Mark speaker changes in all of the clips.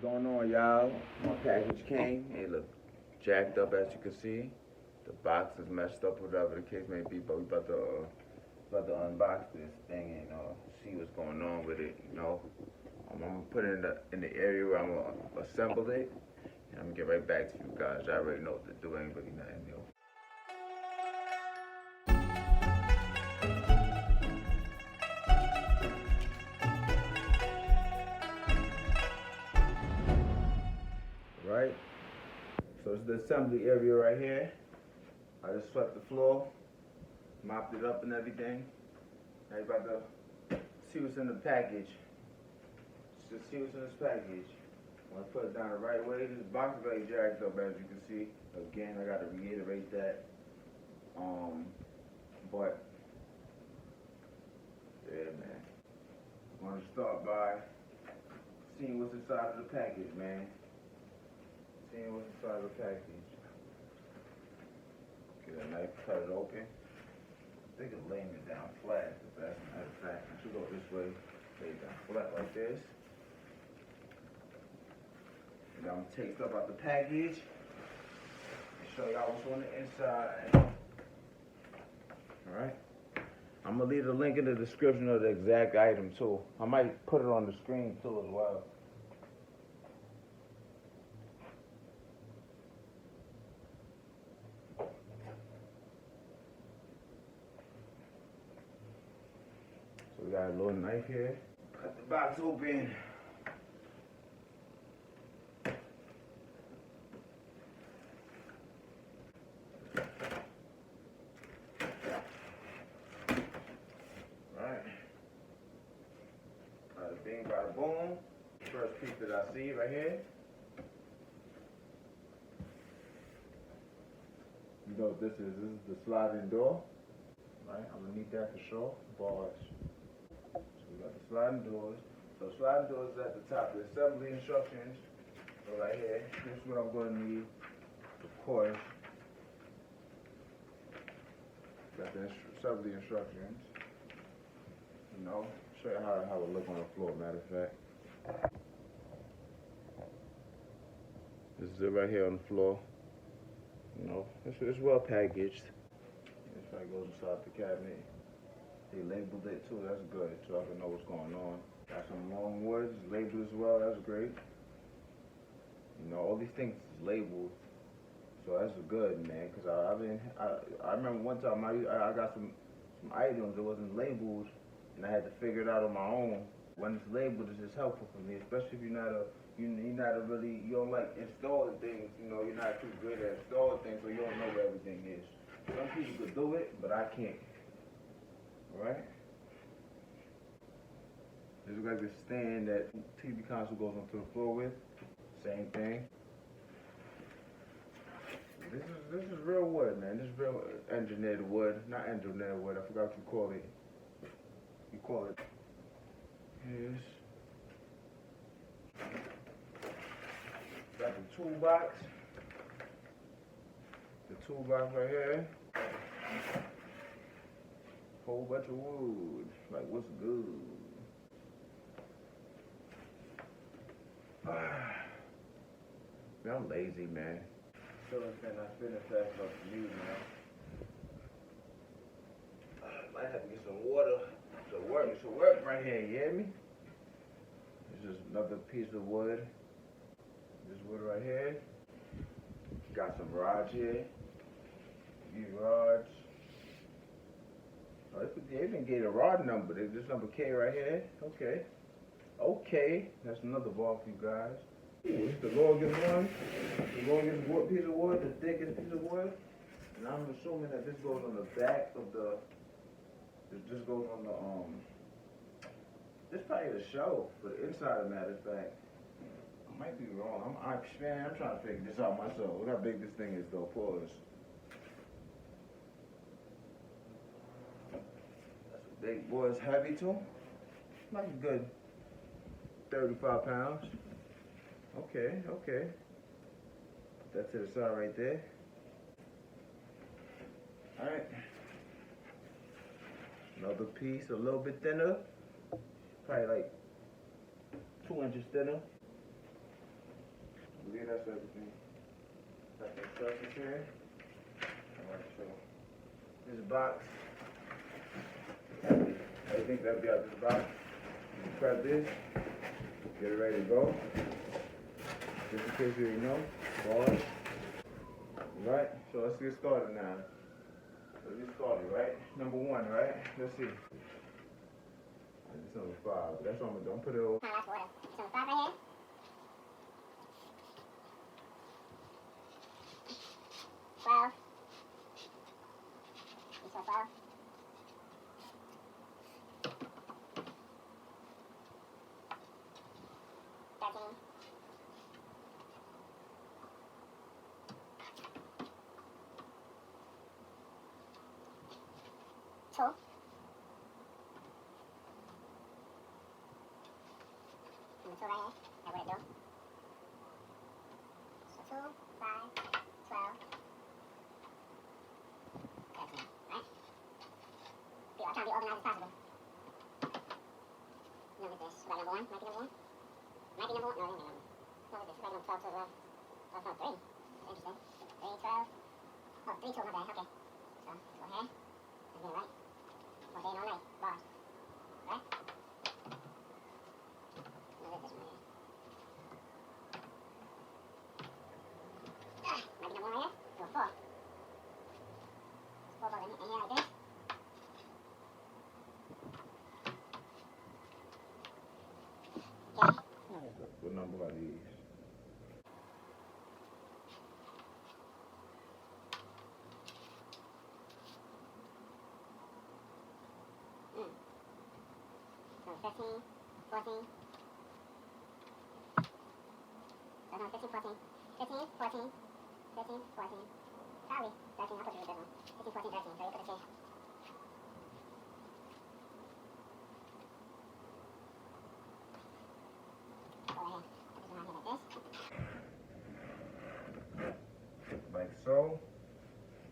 Speaker 1: going on, y'all? My package came. It look jacked up, as you can see. The box is messed up, whatever the case may be. But we about to unbox this thing and see what's going on with it. You know, I'm gonna put it in the area where I'm gonna assemble it, and I'm gonna get right back to you guys. I already know what to do. Ain't really nothing new. Right? So it's the assembly area right here. I just swept the floor, mopped it up and everything. Now you about to see what's in the package. Just see what's in this package. I want to put it down the right way. This box is very jacked up, as you can see. Again, I got to reiterate that. But yeah, man. I'm gonna start by seeing what's inside of the package, man. Seeing what's inside of the package. Get a knife, cut it open. I think it's laying it down flat, as a matter of fact. I should go this way, lay it down flat like this. And I'm gonna take stuff out the package and show y'all what's on the inside. Alright? I'm gonna leave the link in the description of the exact item too. I might put it on the screen too as well. So we got a little knife here. Cut the box open. Right. Bada bing, bada boom. First piece that I see right here. You know what this is? This is the sliding door. Right? I'm gonna need that for sure. Bars. So we got the sliding doors. So sliding doors is at the top. The assembly instructions are right here. This is what I'm gonna need. Of course. Got the assembly instructions. You know, show you how it look on the floor, matter of fact. This is it right here on the floor. You know, it's well packaged. This right goes inside the cabinet. They labeled it too, that's good, so I can know what's going on. Got some long words labeled as well, that's great. You know, all these things is labeled, so that's good, man, because I remember one time I got some items that wasn't labeled, and I had to figure it out on my own. When it's labeled, it's just helpful for me, especially if you don't like installing things, you know, you're not too good at installing things, so you don't know where everything is. Some people could do it, but I can't. Alright? This is like the stand that TV console goes onto the floor with. Same thing. This is real wood, man. This is real engineered wood. Not engineered wood, I forgot what you call it. You call it. Here's got the toolbox. The toolbox right here. Whole bunch of wood. Like, what's good? Man, I'm lazy, man. Still not spinning fast enough for you, man. Might have to get some water. Some work right here, you hear me? This is another piece of wood. This wood right here. Got some rods here. These rods. Oh, they even gave a rod number. This number K right here. Okay. Okay. That's another ball for you guys. Ooh, this is the longest one. The longest piece of wood, the thickest piece of wood. And I'm assuming that this goes on the back of the. This goes on the This is probably the shelf for the inside, of matter of fact. I might be wrong. I'm trying to figure this out myself. Look how big this thing is, though. Pause. That's a big boy. It's heavy too. Like a good 35 pounds. Okay. Put that to the side right there. All right. Another piece, a little bit thinner. Probably like 2 inches thinner. so everything. Got the instructions here. Alright, so this box. Everything that'll be out of this box. Prep this. Get it ready to go. Just in case you already know. Bars. Right? So let's get started now. Let's get started, right? Number 1, right? Let's see. It's number 5. That's on the, don't put it over.
Speaker 2: It's number 5 right here. 12. You saw 12. 13. 2. Number 2 right here. That what it do. So 2, 5, 12, 13. Right? I'm trying to be organized as possible. Number this. Right, number 1. Might be number 1. Might be number 1. No, it ain't number 1. Number this. Right, number 12 too as well. Oh, no, 3. Interesting. 3, 12. Oh, 3, 2, my bad. Okay. So, go here. Let's get it right. All day and all night. Bars. Right? No, this one right here. Might be number 1 right here. No, 4. 4 bars in here like this. Okay.
Speaker 1: What number are these?
Speaker 2: So 15, 14. So no, 15, 14. 15, 14. 15, 14. Probably 13. I'll put you with this one. 15, 14, 13. So you put it here. Go right here. Put this one out here like this.
Speaker 1: Like so.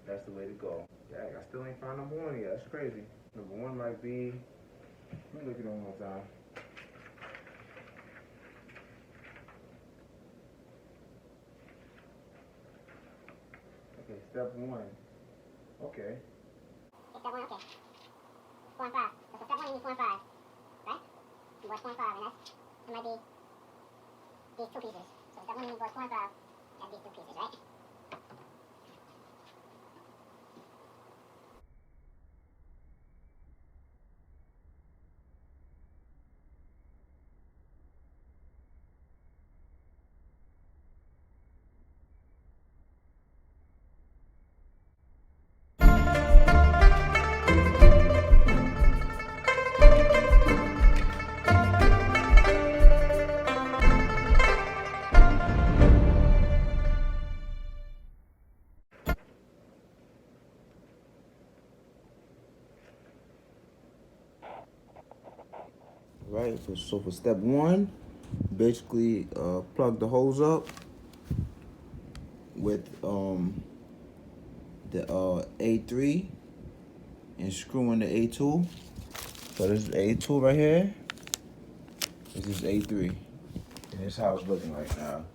Speaker 1: That's the way to go. Yeah, I still ain't found number 1 yet. That's crazy. Number 1 might be. Let me look at it one more time. Okay, step 1. Okay.
Speaker 2: Step 1, okay. 4 and 5. So step 1 you need 4 and 5. Right? You bought 4 and 5, and that's, it might be these 2 pieces. So step 1 you bought 4 and 5, and these 2 pieces, right?
Speaker 1: Right, so for step 1, basically plug the hose up with the A3 and screw in the A2. So this is A2 right here. This is A3. And this is how it's looking right now.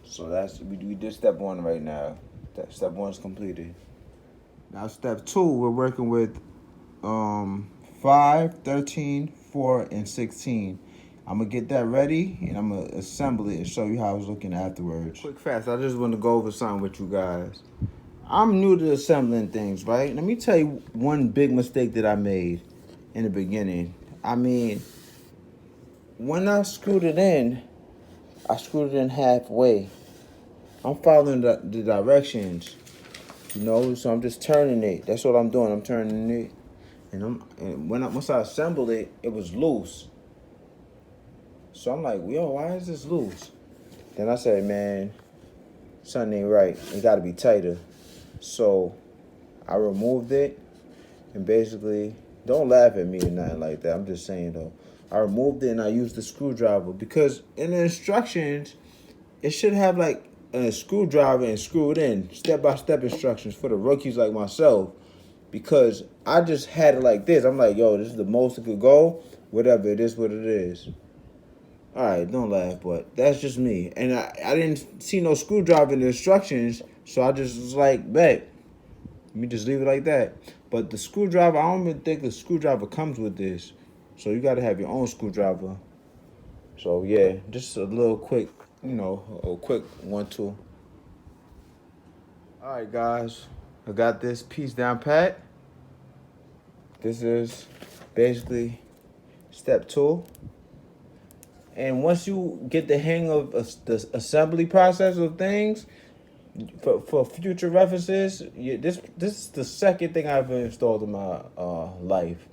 Speaker 1: So that's we did step 1 right now. That step 1 is completed. Now step 2, we're working with 5, 13, 4, and 16. I'm gonna get that ready and I'm gonna assemble it and show you how it's looking afterwards. Quick fast, I just want to go over something with you guys. I'm new to assembling things, right? Let me tell you one big mistake that I made in the beginning. I mean, when I screwed it in halfway. I'm following the directions, you know, so I'm just turning it. That's what I'm doing. I'm turning it. And once I assembled it, it was loose. So I'm like, yo, why is this loose? Then I said, man, something ain't right. It got to be tighter. So I removed it and basically, don't laugh at me or nothing like that. I'm just saying, though. I removed it and I used the screwdriver because in the instructions, it should have like a screwdriver and screw it in. Step-by-step instructions for the rookies like myself. Because I just had it like this. I'm like, yo, this is the most it could go. Whatever, it is what it is. All right, don't laugh, but that's just me. And I didn't see no screwdriver in the instructions, so I just was like, bet. Let me just leave it like that. But the screwdriver, I don't even think the screwdriver comes with this. So you got to have your own screwdriver. So yeah, just a little quick, a quick 1-2. All right, guys, I got this piece down pat. This is basically step 2. And once you get the hang of the assembly process of things, for future references, this is the second thing I've installed in my life,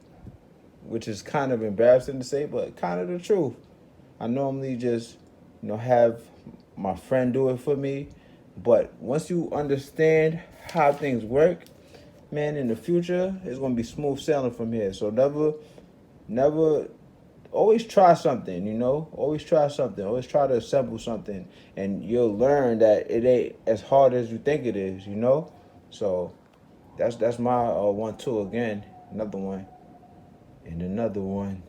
Speaker 1: which is kind of embarrassing to say, but kind of the truth. I normally just have my friend do it for me, but once you understand how things work, man, in the future it's gonna be smooth sailing from here. So never always try something, always try something, always try to assemble something, and you'll learn that it ain't as hard as you think it is. So that's my 1-2 again. Another one and another one.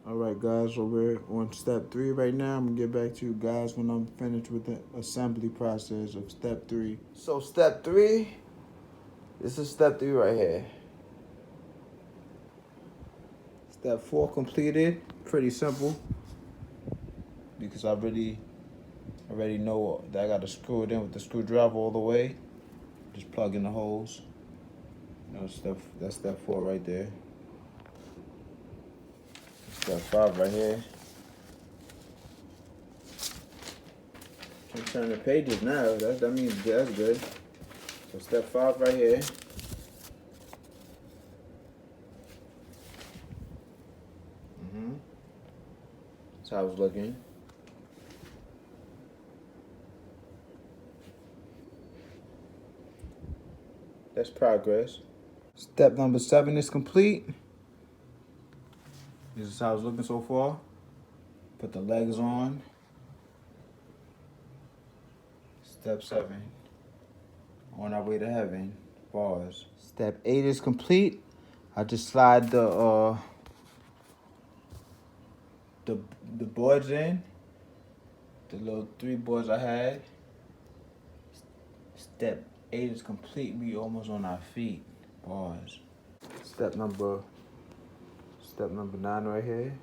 Speaker 1: All right, guys, so we're on step 3 right now. I'm gonna get back to you guys when I'm finished with the assembly process of step 3. So step 3, this is step 3 right here. Step 4 completed. Pretty simple, because I already know that I got to screw it in with the screwdriver all the way. Just plug in the holes. That's step 4 right there. Step 5 right here. Can turn the pages now. That means that's good. So step 5 right here. That's how I was looking. That's progress. Step number 7 is complete. This is how it's looking so far. Put the legs on. Step 7. On our way to heaven. Bars. Step 8 is complete. I just slide the boards in. The little 3 boards I had. Step 8 is complete. We almost on our feet. Bars. Step number 9 right here.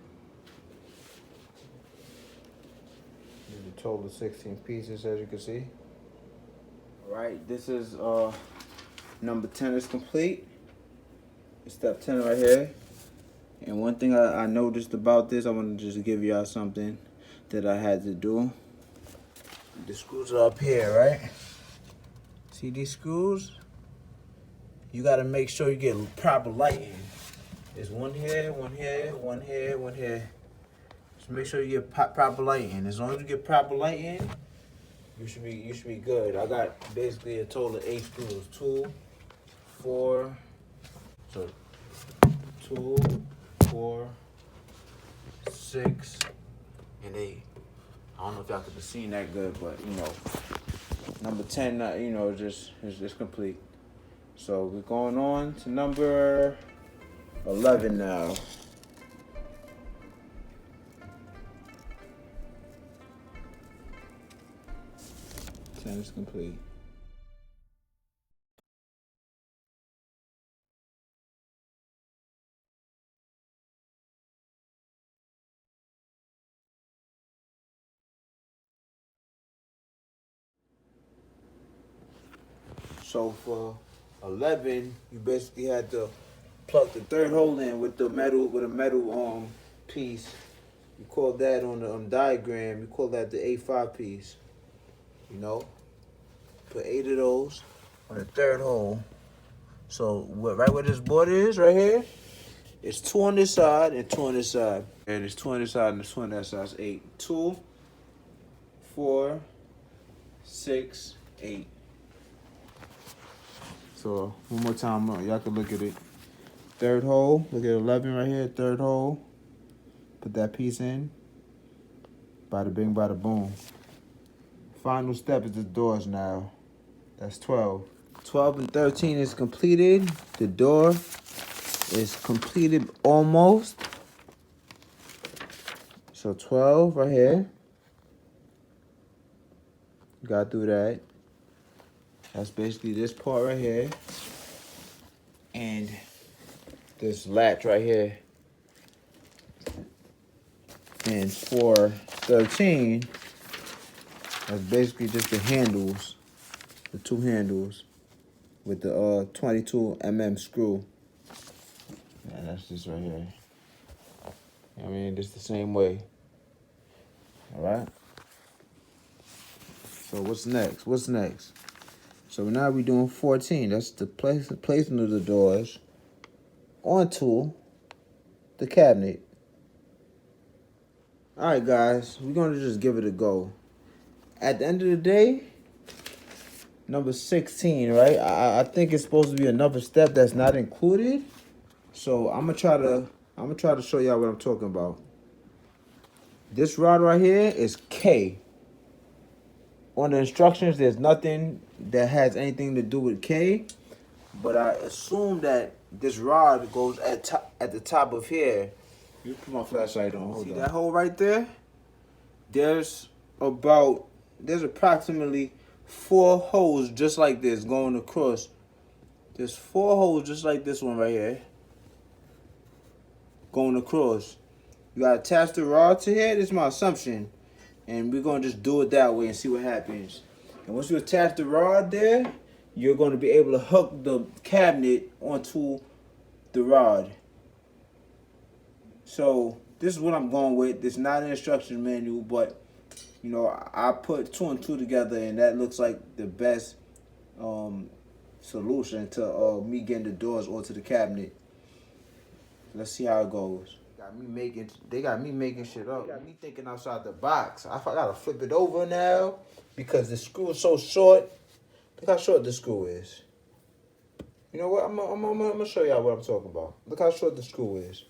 Speaker 1: There's a total of 16 pieces, as you can see. All right, this is number 10 is complete. Step 10 right here. And one thing I noticed about this, I want to just give y'all something that I had to do. The screws are up here, right? See these screws? You got to make sure you get proper lighting. There's one here, one here, one here, one here. Just make sure you get proper lighting. As long as you get proper lighting, you should be good. I got basically a total of 8 screws. 2, 4, so 2, 4, 6, and 8. I don't know if y'all could have seen that good, but number 10, just complete. So we're going on to number 11 now. Ten is complete. So for 11, you basically had to plug the 3rd hole in with a metal piece. You call that on the diagram, you call that the A5 piece. Put 8 of those on the 3rd hole. So right where this board is, right here, it's 2 on this side and 2 on this side. And it's 2 on this side and it's 2 on that side. It's 8. 2, 4, 6, 8. So one more time, y'all can look at it. 3rd hole, look at 11 right here, 3rd hole. Put that piece in. Bada bing, bada boom. Final step is the doors now. That's 12. 12 and 13 is completed. The door is completed almost. So 12 right here. Gotta do that. That's basically this part right here. And this latch right here. And for 13, that's basically just the handles. The two handles with the 22 mm screw. Yeah, that's just right here. I mean, just the same way. All right. So what's next? What's next? So now we're doing 14. That's the placement of the doors onto the cabinet. All right, guys, we're gonna just give it a go. At the end of the day, number 16, right? I think it's supposed to be another step that's not included. So I'm gonna try to show y'all what I'm talking about. This rod right here is K. On the instructions, there's nothing that has anything to do with K, but I assume that this rod goes at the top of here. You put my flashlight on. Hold on. See that hole right there? There's approximately 4 holes just like this going across. There's 4 holes just like this one right here going across. You gotta attach the rod to here. This is my assumption. And we're gonna just do it that way and see what happens. And once you attach the rod there, you're gonna be able to hook the cabinet onto the rod. So this is what I'm going with. It's not an instruction manual, but you know, I put 2 and 2 together, and that looks like the best solution to me getting the doors onto the cabinet. Let's see how it goes. They got me making shit up. They got me thinking outside the box. I gotta flip it over now because the screw is so short. Look how short the screw is. You know what? I'm gonna show y'all what I'm talking about. Look how short the screw is.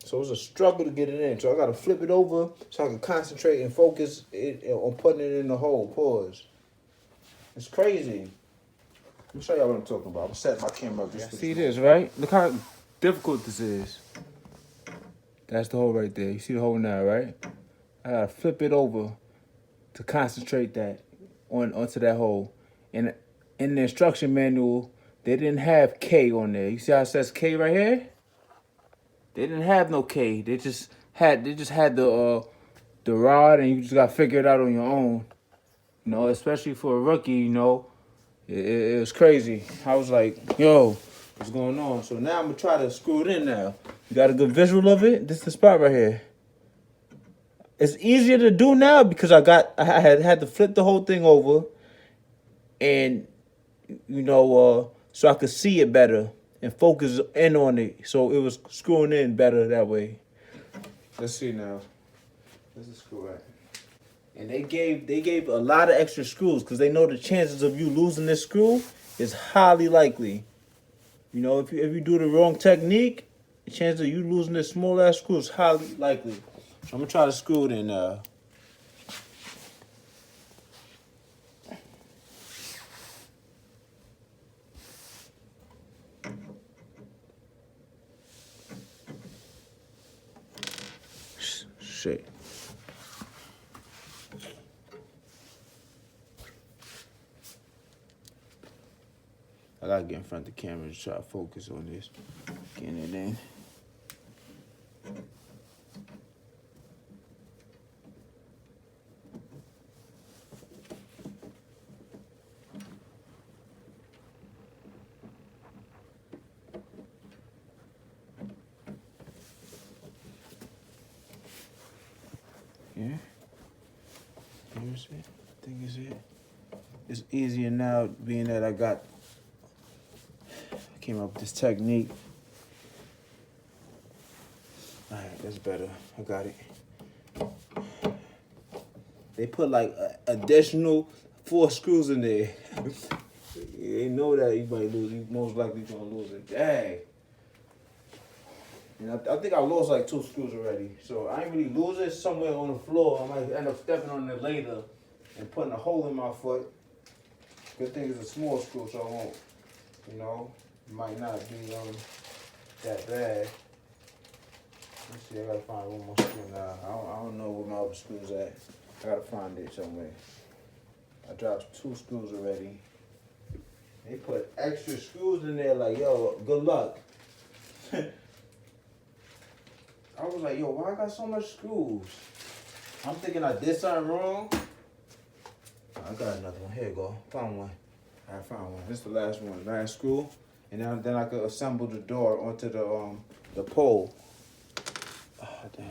Speaker 1: So it's a struggle to get it in. So I gotta flip it over so I can concentrate and focus on putting it in the hole. Pause. It's crazy. Let me show y'all what I'm talking about. I'm setting my camera up. Just see this, right? Look how difficult this is. That's the hole right there. You see the hole now, right? I gotta flip it over to concentrate that onto that hole. And in the instruction manual, they didn't have K on there. You see how it says K right here? They didn't have no K. They just had the rod, and you just gotta figure it out on your own. You know, especially for a rookie, you know, it was crazy. I was like, yo, what's going on? So now I'm gonna try to screw it in now. You got a good visual of it? This is the spot right here. It's easier to do now because I had to flip the whole thing over, and you know, so I could see it better and focus in on it. So it was screwing in better that way. Let's see now. Where's the screw at? And they gave a lot of extra screws because they know the chances of you losing this screw is highly likely. You know, if you do the wrong technique, the chance of you losing this small ass screw is highly likely. So I'm gonna try to screw it in now. Shit. I gotta get in front of the camera to try to focus on this. Getting it in. Yeah. Here's it. I think it's it. It's easier now being that I came up with this technique. All right, that's better. I got it. They put like additional 4 screws in there. You know that you might lose. You most likely gonna lose it. Dang. And I think I lost like 2 screws already. So I ain't really lose it somewhere on the floor. I might end up stepping on it later and putting a hole in my foot. Good thing it's a small screw, so I won't, you know, it might not be that bad. Let's see, I gotta find one more screw now. I don't know where my other screws at. I gotta find it somewhere. I dropped 2 screws already. They put extra screws in there like, yo, good luck. I was like, yo, why I got so much screws? I'm thinking I did something wrong. I got another one. Here you go. Found one. I found one. This is the last one. Last screw. And then I could assemble the door onto the pole. Oh, damn.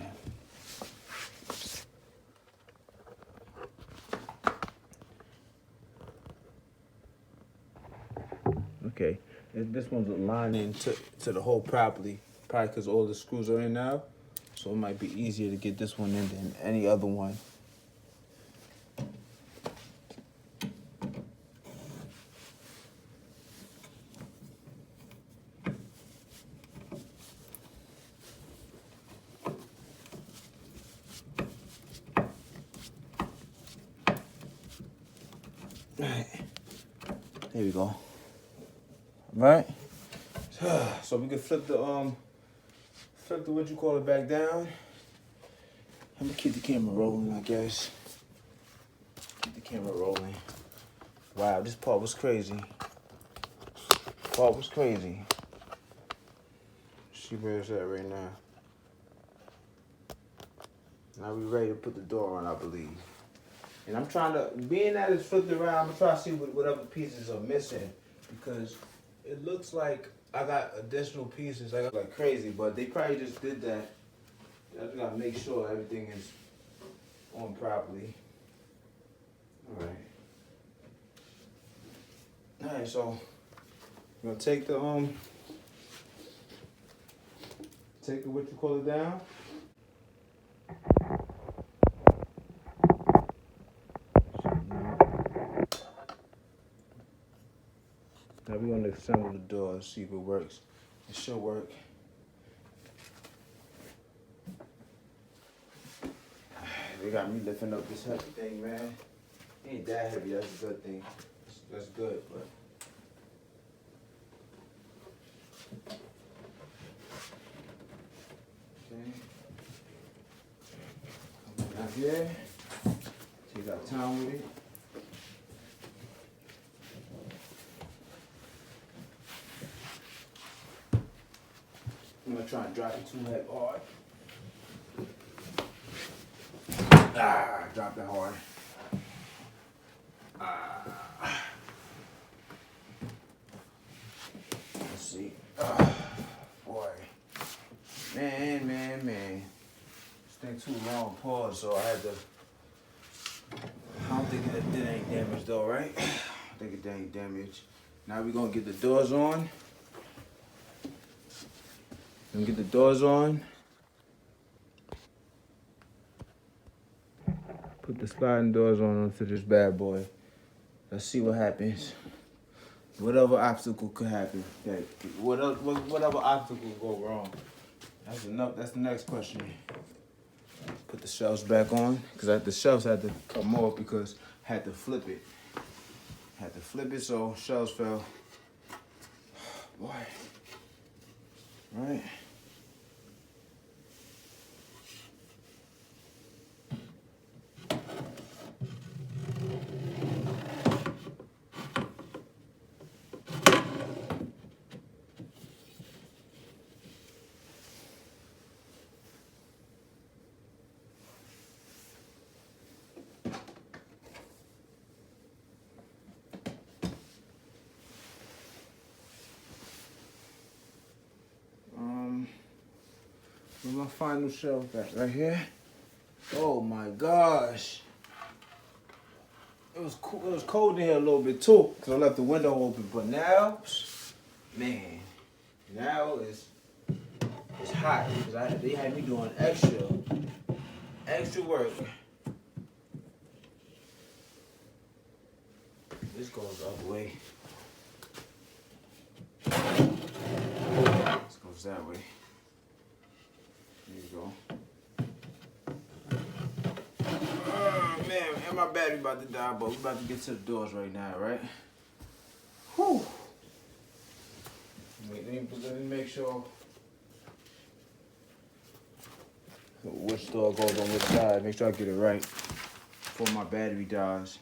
Speaker 1: Okay. This one's aligning to the hole properly. Probably because all the screws are in now. So it might be easier to get this one in than any other one. Alright. There we go. Right? So we can flip the what you call it back down. I'm gonna keep the camera rolling, I guess. Keep the camera rolling. Wow, this part was crazy. Part was crazy. See where it's at right now. Now we ready to put the door on, I believe. And I'm trying to, being that it's flipped around, I'm gonna try to see what other pieces are missing, because it looks like I got additional pieces. I got like crazy, but they probably just did that. I just gotta make sure everything is on properly. All right. All right, so I'm gonna take the what you call it down. Now we're gonna assemble the door and see if it works. It should work. They got me lifting up this heavy thing, man. It ain't that heavy, that's a good thing. That's good, but. Okay. Come down here. Take our time with it. I'm gonna try and drop it too hard. Ah, drop it hard. Let's see. Boy. Man. This thing too long, pause, so I had to. I don't think it did any damage though, right? I think it did any damage. Now we're gonna get the doors on. Gonna get the doors on. Put the sliding doors on onto this bad boy. Let's see what happens. Whatever obstacle could happen. Whatever obstacle go wrong. That's enough. That's the next question. Put the shelves back on, because the shelves had to come off because I had to flip it. So shelves fell. Boy. Right. Where's my final shelf at? Right here? Oh my gosh. It was cool. It was cold in here a little bit too, because I left the window open. But now, man, now it's hot, because they had me doing extra work. This goes the other way. This goes that way. There you go. Oh man, and my battery about to die, but we about to get to the doors right now, right? Whew. Let me make sure. which store goes on which side. Make sure I get it right before my battery dies.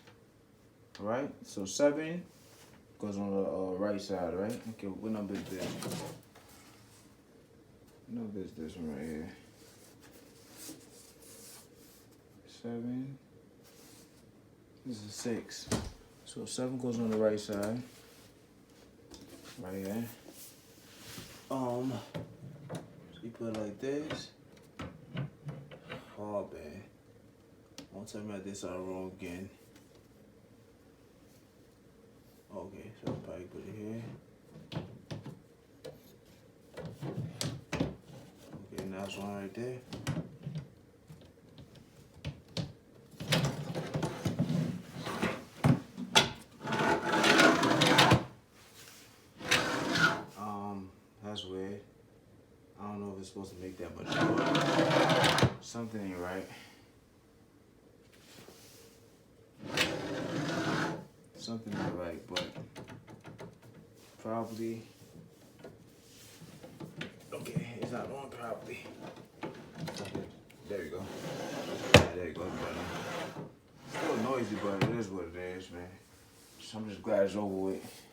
Speaker 1: All right, so 7 goes on the right side, right? Okay, what number is this? What number is this one right here? 7. This is 6. So 7 goes on the right side. Right here. So you put it like this. Oh man. Don't tell me I did something wrong again. Okay, so I'll probably put it here. Okay, now it's one right there. That's weird. I don't know if it's supposed to make that much noise. Something ain't right. Something ain't right, but probably. Okay, it's not on properly. Okay, there you go. Yeah, there you go. Still noisy, but it is what it is, man. So I'm just glad it's over with.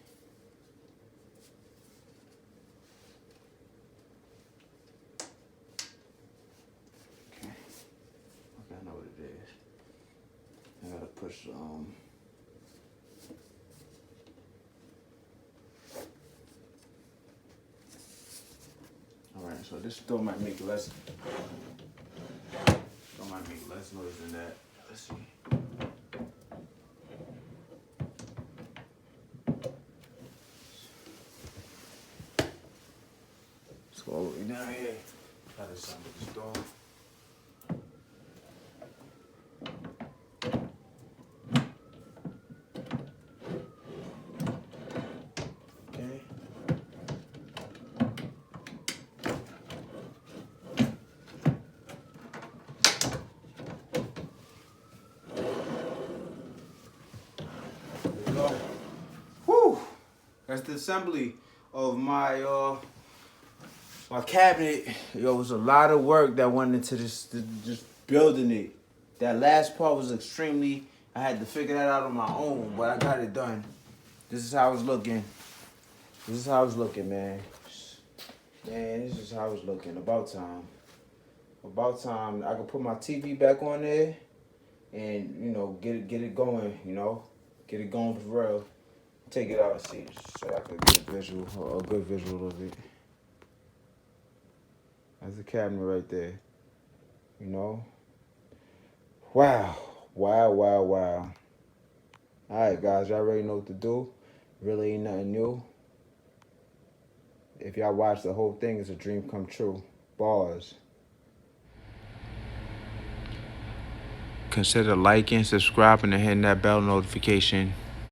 Speaker 1: I know what it is. I gotta push Alright, so this still might make less noise than that. Let's see. Let's go all the way down here. Try to assemble this door. Whew! That's the assembly of my my cabinet. Yo, it was a lot of work that went into this, just building it. That last part was extremely. I had to figure that out on my own, but I got it done. This is how it's looking. This is how it's looking, man. Man, this is how it's looking. About time. About time I could put my TV back on there, and you know, get it going. You know, get it going for real. Take it out and see, so I can get a visual, a good visual of it. That's the cabinet right there. You know. Wow, wow, wow, wow. All right, guys, y'all already know what to do. Really ain't nothing new. If y'all watch the whole thing, it's a dream come true. Bars. Consider liking, subscribing, and hitting that bell notification.